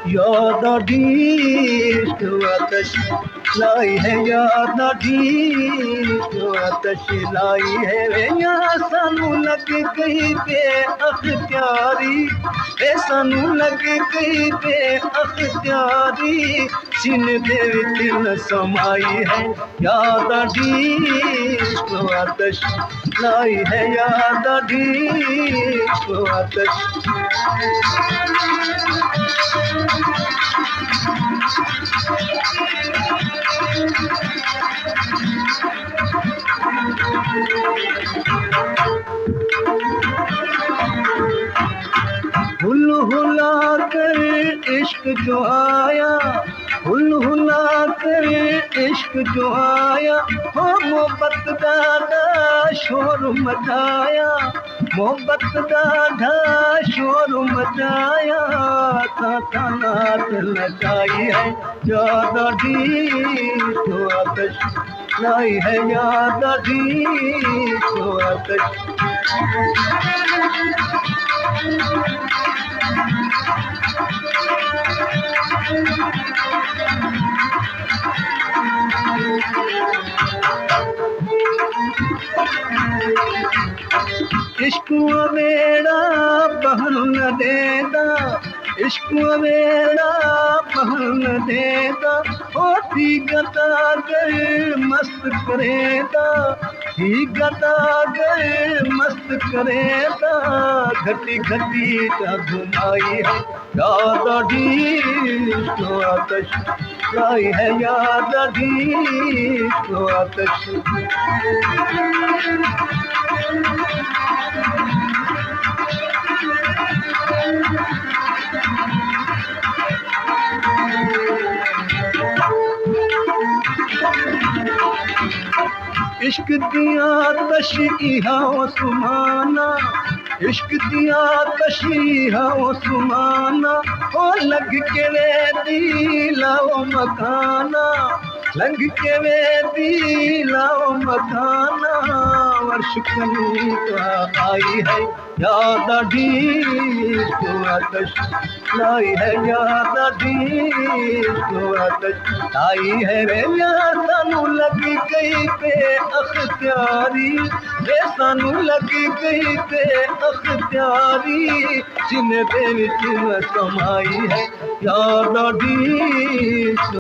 याद इश्क आतश लाई है, याद इश्क आतश लाई है वे यहाँ सानू लग गई बेअख्तियारी, वे सानू लग गई बेअख्तियारी, सीने दे विच न समाई है, याद इश्क आतश लाई है, याद इश्क आतश। हुला कर इश्क जो आया, हुला कर इश्क जो आया, हो मोहब्बत दा शोर मचाया, मोहब्बत दा शोर मचाया, था नात नचाई है, याद इश्क आतश लाई है, याद इश्क आतश। इश्क मेरा बहन न देदा, इश्क मेरा बहन न देदा, ओ थी गता गए मस्त करेदा, थी गता गए मस्त करेदा, घटी घटी ता घुमाई है, याद इश्क आतश लाई है, याद इश्क आतश। इश्क दिया तशीहा सुमाना, इश्क दिया तशीहा सुमाना, ओ लग के वे दिलाओ मकाना, लग के वे दिलाओ मकाना, वर्ष कनी का आई है, याद इश्क आतश लाई है, याद इश्क आतश आई है वे यहाँ सानू लग गई बेअख्तियारी, वे सानू लग गई बेअख्तियारी, सीने दे विच न समाई है, याद इश्क